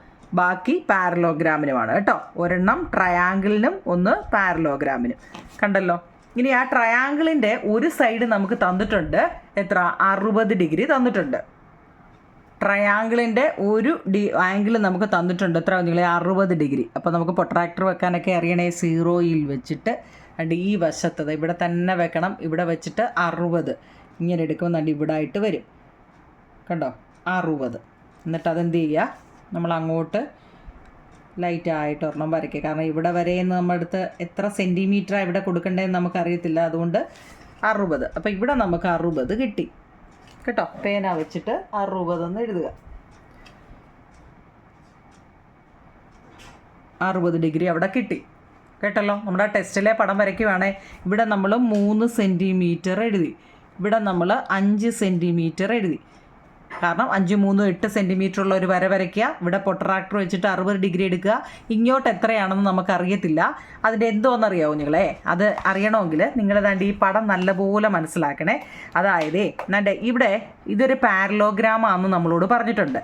ബാക്കി പാരലോഗ്രാമിനുമാണ് കേട്ടോ. ഒരെണ്ണം ട്രയാങ്കിളിനും 1 പാരലോഗ്രാമിനും. കണ്ടല്ലോ? ഇനി ആ ട്രയാങ്കിളിൻ്റെ ഒരു സൈഡ് നമുക്ക് തന്നിട്ടുണ്ട്. എത്ര? 60 ഡിഗ്രി തന്നിട്ടുണ്ട്. ട്രയാങ്കിളിൻ്റെ ഒരു ആംഗിൾ നമുക്ക് തന്നിട്ടുണ്ട്. എത്ര നിങ്ങളെ? 60 ഡിഗ്രി. അപ്പോൾ നമുക്ക് പ്രൊട്രാക്ടർ വെക്കാനൊക്കെ അറിയണേ. 0-യിൽ വെച്ചിട്ട് ഈ വശത്തത് ഇവിടെ തന്നെ വെക്കണം. ഇവിടെ വെച്ചിട്ട് 60 ഇങ്ങനെ എടുക്കുമ്പോൾ ഇവിടെ ആയിട്ട് വരും. കണ്ടോ? 60. എന്നിട്ട് അതെന്ത് ചെയ്യുക? നമ്മൾ അങ്ങോട്ട് ലൈറ്റായിട്ട് ഒരെണ്ണം വരയ്ക്കുക. കാരണം ഇവിടെ വരെയെന്ന് നമ്മുടെ അടുത്ത് എത്ര സെൻറ്റിമീറ്ററാണ് ഇവിടെ കൊടുക്കേണ്ടതെന്ന് നമുക്കറിയത്തില്ല. അതുകൊണ്ട് 60. അപ്പോൾ ഇവിടെ നമുക്ക് 60 കിട്ടി കേട്ടോ. പേന വെച്ചിട്ട് 60 എന്ന് എഴുതുക. 60 ഡിഗ്രി അവിടെ കിട്ടി കേട്ടല്ലോ. നമ്മുടെ ടെസ്റ്റിലെ പടം വരയ്ക്കുവാണേ ഇവിടെ നമ്മൾ 3 സെൻറ്റിമീറ്റർ എഴുതി, ഇവിടെ നമ്മൾ 5 സെൻറ്റിമീറ്റർ എഴുതി. കാരണം 5, 3, 8 സെൻറ്റിമീറ്റർ ഉള്ള ഒരു വര വരയ്ക്കുക. ഇവിടെ പ്രൊട്രാക്ടർ വെച്ചിട്ട് 60 ഡിഗ്രി എടുക്കുക. ഇങ്ങോട്ട് എത്രയാണെന്ന് നമുക്കറിയത്തില്ല. അതിൻ്റെ എന്തോന്നറിയാവോ നിങ്ങളെ? അത് അറിയണമെങ്കിൽ നിങ്ങളേതാണ്ട് ഈ പടം നല്ലപോലെ മനസ്സിലാക്കണേ. അതായത് ഇവിടെ ഇതൊരു പാരലോഗ്രാമാണെന്ന് നമ്മളോട് പറഞ്ഞിട്ടുണ്ട്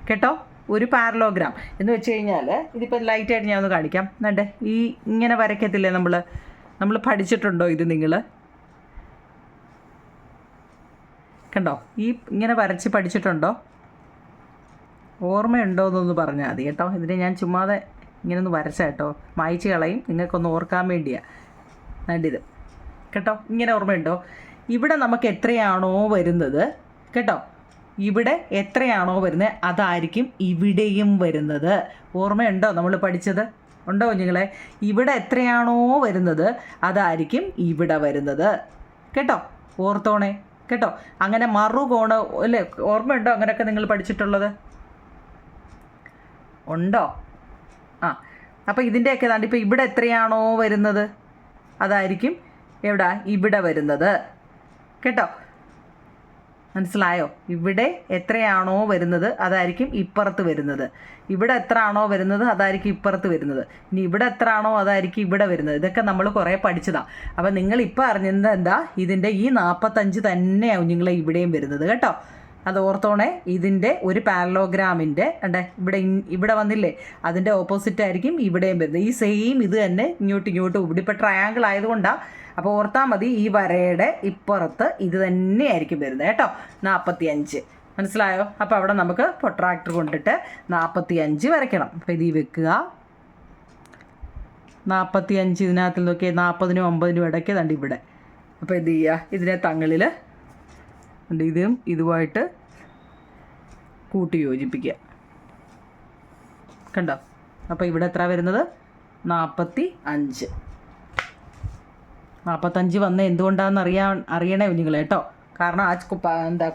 കേട്ടോ. ഒരു പാരലോഗ്രാം എന്ന് വെച്ച് കഴിഞ്ഞാൽ ഇതിപ്പോൾ ലൈറ്റായിട്ട് ഞാൻ ഒന്ന് കാണിക്കാം. ഈ ഇങ്ങനെ വരയ്ക്കത്തില്ലേ നമ്മൾ പഠിച്ചിട്ടുണ്ടോ ഇത്? നിങ്ങൾ കണ്ടോ? ഈ ഇങ്ങനെ വരച്ച് പഠിച്ചിട്ടുണ്ടോ? ഓർമ്മയുണ്ടോ എന്നൊന്ന് പറഞ്ഞാൽ മതി കേട്ടോ. ഇതിനെ ഞാൻ ചുമ്മാതെ ഇങ്ങനെ ഒന്ന് വരച്ച കേട്ടോ, മായ്ച്ച് കളയും, നിങ്ങൾക്കൊന്ന് ഓർക്കാൻ വേണ്ടിയാണ്. നണ്ടിത് കേട്ടോ, ഇങ്ങനെ ഓർമ്മയുണ്ടോ? ഇവിടെ നമുക്ക് എത്രയാണോ വരുന്നത് കേട്ടോ, ഇവിടെ എത്രയാണോ വരുന്നത് അതായിരിക്കും ഇവിടെയും വരുന്നത്. ഓർമ്മയുണ്ടോ നമ്മൾ പഠിച്ചത്? ഉണ്ടോ കുഞ്ഞുങ്ങളെ? ഇവിടെ എത്രയാണോ വരുന്നത് അതായിരിക്കും ഇവിടെ വരുന്നത് കേട്ടോ. ഓർത്തോണേ കേട്ടോ. അങ്ങനെ മറുകോണ് അല്ലേ, ഓർമ്മയുണ്ടോ അങ്ങനെയൊക്കെ നിങ്ങൾ പഠിച്ചിട്ടുള്ളത്? ഉണ്ടോ? ആ, അപ്പോൾ ഇതിൻ്റെയൊക്കെ ഏതാണ്ട് ഇപ്പോൾ ഇവിടെ എത്രയാണോ വരുന്നത് അതായിരിക്കും എവിടെ ഇവിടെ വരുന്നത് കേട്ടോ. മനസ്സിലായോ? ഇവിടെ എത്രയാണോ വരുന്നത് അതായിരിക്കും ഇപ്പുറത്ത് വരുന്നത്. ഇവിടെ എത്ര ആണോ വരുന്നത് അതായിരിക്കും ഇപ്പുറത്ത് വരുന്നത്. ഇനി ഇവിടെ എത്ര ആണോ അതായിരിക്കും ഇവിടെ വരുന്നത്. ഇതൊക്കെ നമ്മൾ കുറേ പഠിച്ചതാണ്. അപ്പം നിങ്ങളിപ്പോൾ അറിഞ്ഞത് എന്താ? ഇതിൻ്റെ ഈ 45 തന്നെയാവും നിങ്ങളെ ഇവിടെയും വരുന്നത് കേട്ടോ. അത് ഓർത്തോണേ. ഇതിൻ്റെ ഒരു പാരലോഗ്രാമിൻ്റെ ഇവിടെ വന്നില്ലേ, അതിൻ്റെ ഓപ്പോസിറ്റ് ആയിരിക്കും ഇവിടെയും വരുന്നത്. ഈ സെയിം ഇത് തന്നെ ഇങ്ങോട്ട് ഇവിടെ ഇപ്പോൾ ട്രയാങ്കിൾ ആയതുകൊണ്ടാണ്. അപ്പോൾ ഓർത്താൽ മതി, ഈ വരയുടെ ഇപ്പുറത്ത് ഇത് തന്നെയായിരിക്കും വരുന്നത് കേട്ടോ. 45 മനസ്സിലായോ? അപ്പോൾ അവിടെ നമുക്ക് പ്രൊട്രാക്ടർ കൊണ്ടിട്ട് 45 വരയ്ക്കണം. അപ്പോൾ ഇത് വെക്കുക. 45 ഇതിനകത്ത് നോക്കിയാൽ 40നും 50നും ഇടയ്ക്ക് ദണ്ട് ഇവിടെ. അപ്പോൾ ഇത് ചെയ്യുക, ഇതിനെ തങ്ങളിൽ ഇതും ഇതുമായിട്ട് കൂട്ടി യോജിപ്പിക്കുക. കണ്ടോ? അപ്പോൾ ഇവിടെ എത്ര വരുന്നത്? 45. 45 വന്ന് എന്തുകൊണ്ടാണെന്ന് അറിയണേ നിങ്ങൾ കേട്ടോ. കാരണം ആ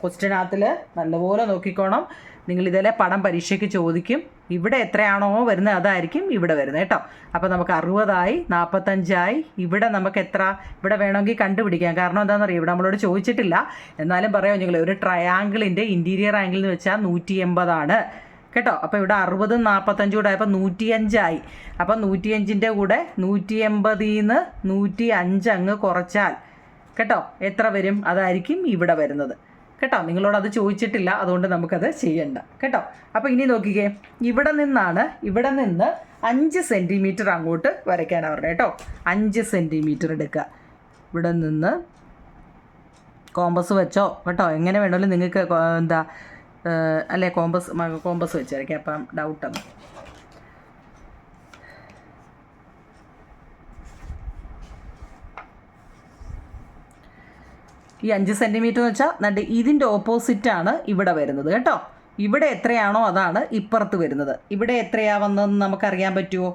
ക്വസ്റ്റ്യനകത്തിൽ നല്ലപോലെ നോക്കിക്കോണം. നിങ്ങൾ ഇതിലെ പടം പരീക്ഷയ്ക്ക് ചോദിക്കും. ഇവിടെ എത്രയാണോ വരുന്നത് അതായിരിക്കും ഇവിടെ വരുന്നത് കേട്ടോ. അപ്പോൾ നമുക്ക് 60 45 ഇവിടെ നമുക്ക് എത്ര ഇവിടെ വേണമെങ്കിൽ കണ്ടുപിടിക്കാം. കാരണം എന്താണെന്നറിയാം, ഇവിടെ നമ്മളോട് ചോദിച്ചിട്ടില്ല, എന്നാലും പറയാം നിങ്ങൾ. ഒരു ട്രയാങ്കിളിൻ്റെ ഇൻറ്റീരിയർ ആംഗിൾ എന്ന് വെച്ചാൽ 180 കേട്ടോ. അപ്പോൾ ഇവിടെ 60 45 കൂടെ ആയപ്പോൾ 105 അപ്പോൾ 105ൻ്റെ കൂടെ 180 105 അങ്ങ് കുറച്ചാൽ കേട്ടോ എത്ര വരും? അതായിരിക്കും ഇവിടെ വരുന്നത് കേട്ടോ. നിങ്ങളോട് അത് ചോദിച്ചിട്ടില്ല, അതുകൊണ്ട് നമുക്കത് ചെയ്യണ്ട കേട്ടോ. അപ്പോൾ ഇനി നോക്കിക്കേ, ഇവിടെ നിന്ന് 5 സെൻറ്റിമീറ്റർ അങ്ങോട്ട് വരയ്ക്കാനാണ് പറഞ്ഞത് കേട്ടോ. 5 സെൻറ്റിമീറ്റർ എടുക്കുക. ഇവിടെ നിന്ന് കോമ്പസ് വെച്ചോ കേട്ടോ, എങ്ങനെ വേണമെങ്കിലും നിങ്ങൾക്ക് അല്ലേ കോമ്പസ് വെച്ച് വരയ്ക്കാം. അപ്പം ഡൗട്ടാണ്. ഈ 5 സെൻറ്റിമീറ്റർ എന്ന് വെച്ചാൽ ഇതിൻ്റെ ഓപ്പോസിറ്റാണ് ഇവിടെ വരുന്നത് കേട്ടോ. ഇവിടെ എത്രയാണോ അതാണ് ഇപ്പുറത്ത് വരുന്നത്. ഇവിടെ എത്രയാ വന്നതെന്ന് നമുക്കറിയാൻ പറ്റുമോ?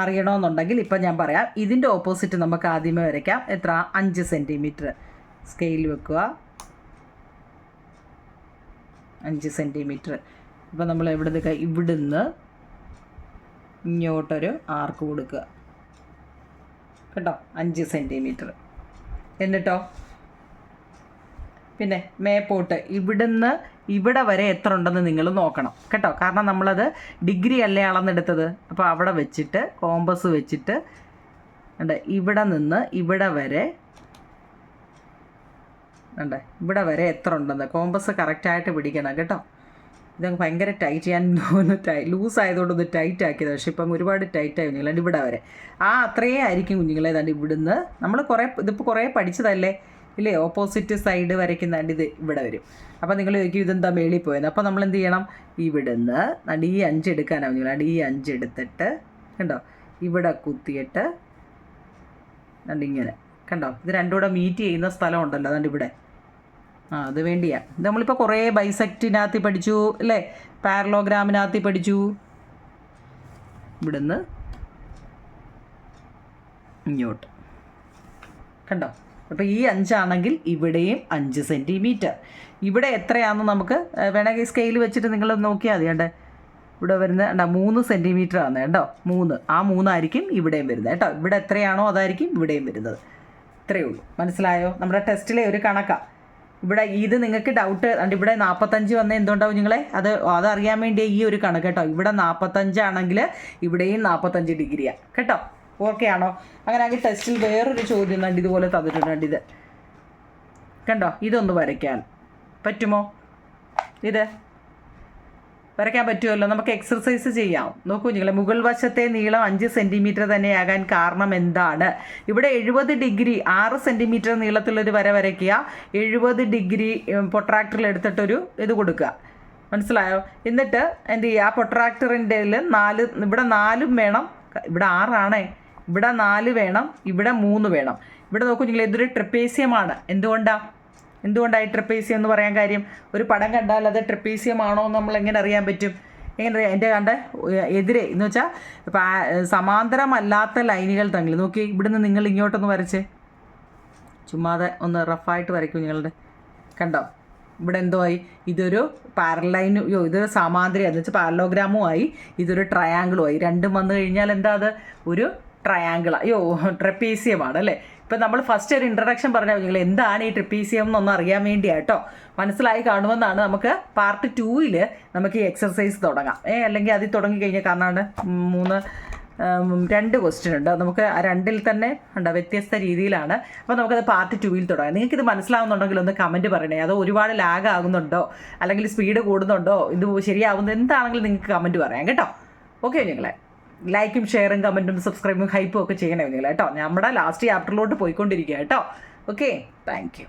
അറിയണമെന്നുണ്ടെങ്കിൽ ഇപ്പം ഞാൻ പറയാം. ഇതിൻ്റെ ഓപ്പോസിറ്റ് നമുക്ക് ആദ്യമേ വരയ്ക്കാം. എത്ര? 5 സെൻറ്റിമീറ്റർ. സ്കെയിൽ വെക്കുക. 5 സെൻറ്റിമീറ്റർ. ഇപ്പം നമ്മൾ ഇവിടുന്ന് ഇങ്ങോട്ടൊരു ആർക്ക് കൊടുക്കുക കേട്ടോ. 5 സെൻറ്റിമീറ്റർ. എന്നിട്ടോ പിന്നെ മേപ്പോട്ട് ഇവിടുന്ന് ഇവിടെ വരെ എത്ര ഉണ്ടെന്ന് നിങ്ങൾ നോക്കണം കേട്ടോ. കാരണം നമ്മളത് ഡിഗ്രി അല്ലേ അളന്നെടുത്തത്. അപ്പോൾ അവിടെ വെച്ചിട്ട് കോമ്പസ് വെച്ചിട്ട് ഇവിടെ നിന്ന് ഇവിടെ വരെ ഇവിടെ വരെ എത്ര ഉണ്ടെന്ന് കോമ്പസ് കറക്റ്റായിട്ട് പിടിക്കണം കേട്ടോ. ഇതങ്ങ് ഭയങ്കര ടൈറ്റ് ചെയ്യാൻ ലൂസ് ആയതുകൊണ്ട് ഒന്ന് ടൈറ്റ് ആക്കിയത്. പക്ഷേ ഇപ്പം ഒരുപാട് ടൈറ്റായി കുഞ്ഞുങ്ങളെ. ഇവിടെ വരെ അത്രയേ ആയിരിക്കും കുഞ്ഞുങ്ങളെ. ഇവിടുന്ന് നമ്മൾ ഇതിപ്പോൾ കുറേ പഠിച്ചതല്ലേ ഇല്ലേ? ഓപ്പോസിറ്റ് സൈഡ് വരയ്ക്കുന്ന ഇത് ഇവിടെ വരും. അപ്പോൾ നിങ്ങൾ ചോദിക്കും ഇതെന്താ മേളിൽ പോയത്? അപ്പോൾ നമ്മൾ എന്ത് ചെയ്യണം? ഇവിടുന്ന് ഈ 5 എടുക്കാനാണ് നിങ്ങൾ. ഈ 5 എടുത്തിട്ട് കണ്ടോ ഇവിടെ കുത്തിയിട്ട് ഇങ്ങനെ കണ്ടോ, ഇത് രണ്ടും കൂടെ മീറ്റ് ചെയ്യുന്ന സ്ഥലം ഉണ്ടല്ലോ ഇവിടെ. അത് വേണ്ടിയാണ്. നമ്മളിപ്പോൾ കുറേ ബൈസെക്റ്റിനകത്ത് പഠിച്ചു അല്ലേ, പാരലോഗ്രാമിനകത്ത് പഠിച്ചു. ഇവിടുന്ന് ഇങ്ങോട്ട് കണ്ടോ. അപ്പോൾ ഈ 5 ആണെങ്കിൽ ഇവിടെയും 5 സെൻറ്റിമീറ്റർ. ഇവിടെ എത്രയാണെന്ന് നമുക്ക് വേണമെങ്കിൽ സ്കെയിൽ വെച്ചിട്ട് നിങ്ങൾ നോക്കിയാൽ മതി. കണ്ടേ ഇവിടെ വരുന്ന 3 സെൻറ്റിമീറ്റർ ആണ് കേട്ടോ. 3 3 ആയിരിക്കും ഇവിടെയും വരുന്നത് കേട്ടോ. ഇവിടെ എത്രയാണോ അതായിരിക്കും ഇവിടെയും വരുന്നത്. ഇത്രയേ ഉള്ളൂ. മനസ്സിലായോ? നമ്മുടെ ടെസ്റ്റിലെ ഒരു കണക്കാണ്. ഇവിടെ ഇത് നിങ്ങൾക്ക് ഡൗട്ട് ഇവിടെ 45 വന്നാൽ എന്തുകൊണ്ടാവും നിങ്ങളെ അതറിയാൻ വേണ്ടി ഈ ഒരു കണക്ക് കേട്ടോ. ഇവിടെ 45 ആണെങ്കിൽ ഇവിടെയും 45 ഡിഗ്രിയാണ് കേട്ടോ. ഓക്കെ ആണോ? അങ്ങനെയാണെങ്കിൽ ടെസ്റ്റിൽ വേറൊരു ചോദ്യം ഇതുപോലെ തന്നിട്ടുണ്ട്. ഇത് കണ്ടോ, ഇതൊന്ന് വരയ്ക്കാൻ പറ്റുമോ? ഇത് വരയ്ക്കാൻ പറ്റുമല്ലോ. നമുക്ക് എക്സർസൈസ് ചെയ്യാം. നോക്കൂ നിങ്ങളെ, മുകൾ വശത്തെ നീളം 5 സെൻറ്റിമീറ്റർ തന്നെയാകാൻ കാരണം എന്താണ്? ഇവിടെ 70 ഡിഗ്രി 6 സെൻറ്റിമീറ്റർ നീളത്തിലൊരു വര വരയ്ക്കുക. 70 ഡിഗ്രി പ്രൊട്രാക്ടറിൽ എടുത്തിട്ടൊരു ഇത് കൊടുക്കുക. മനസ്സിലായോ? എന്നിട്ട് എന്ത് ചെയ്യുക, ആ പ്രൊട്രാക്ടറിൻ്റെ 4, ഇവിടെ 4 വേണം, ഇവിടെ 6 ആണേ, ഇവിടെ 4 വേണം, ഇവിടെ 3 വേണം. ഇവിടെ നോക്കൂ നിങ്ങൾ, ഇതൊരു ട്രപ്പേസ്യമാണ്. എന്തുകൊണ്ടാണ് ട്രപ്പേസ്യം എന്ന് പറയാൻ കാര്യം? ഒരു പടം കണ്ടാൽ അത് ട്രപ്പേസ്യം ആണോ എന്ന് നമ്മൾ എങ്ങനെ അറിയാൻ പറ്റും? എങ്ങനെ അറിയാം? എൻ്റെ എതിരെ എന്ന് വെച്ചാൽ സമാന്തരമല്ലാത്ത ലൈനുകൾ തമ്മിൽ നോക്കി. ഇവിടുന്ന് നിങ്ങൾ ഇങ്ങോട്ടൊന്ന് വരച്ച്, ചുമ്മാതെ ഒന്ന് റഫായിട്ട് വരയ്ക്കും നിങ്ങളുടെ. കണ്ടോ ഇവിടെ എന്തോ ആയി? ഇതൊരു പാരലൈനും, ഇതൊരു സമാന്തരം എന്ന് വെച്ചാൽ പാരലോഗ്രാമും ആയി, ഇതൊരു ട്രയാങ്കിളും ആയി. രണ്ടും വന്നു കഴിഞ്ഞാൽ എന്താ? അത് ഒരു ട്രയാങ്കിളാണ്. ട്രപ്പീസിയമാണ് അല്ലേ? ഇപ്പം നമ്മൾ ഫസ്റ്റ് ഒരു ഇൻട്രഡക്ഷൻ പറഞ്ഞാൽ നിങ്ങൾ എന്താണ് ഈ ട്രപ്പീസിയം എന്നൊന്ന് അറിയാൻ വേണ്ടിയാട്ടോ. മനസ്സിലായി കാണുമെന്നാണ്. നമുക്ക് പാർട്ട് 2 നമുക്ക് ഈ എക്സർസൈസ് തുടങ്ങാം. അല്ലെങ്കിൽ അതിൽ തുടങ്ങിക്കഴിഞ്ഞാൽ കാരണം 2 ക്വസ്റ്റ്യൻ ഉണ്ട്. നമുക്ക് ആ 2 തന്നെ ഉണ്ട്, വ്യത്യസ്ത രീതിയിലാണ്. അപ്പോൾ നമുക്കത് പാർട്ട് 2 തുടങ്ങാം. നിങ്ങൾക്കിത് മനസ്സിലാവുന്നുണ്ടെങ്കിൽ ഒന്ന് കമൻറ്റ് പറയണേ. അത് ഒരുപാട് ലാഗ് ആകുന്നുണ്ടോ, അല്ലെങ്കിൽ സ്പീഡ് കൂടുന്നുണ്ടോ, ഇത് ശരിയാവുന്നത് എന്താണെങ്കിലും നിങ്ങൾക്ക് കമൻറ്റ് പറയാം കേട്ടോ. ഓക്കെ നിങ്ങളെ, ലൈക്കും ഷെയറും കമൻറ്റും സബ്സ്ക്രൈബും ഹൈപ്പും ഒക്കെ ചെയ്യണേ നിങ്ങൾ കേട്ടോ. നമ്മുടെ ലാസ്റ്റ് ചാപ്റ്ററിലോട്ട് പോയിക്കൊണ്ടിരിക്കുക കേട്ടോ. Okay, thank you.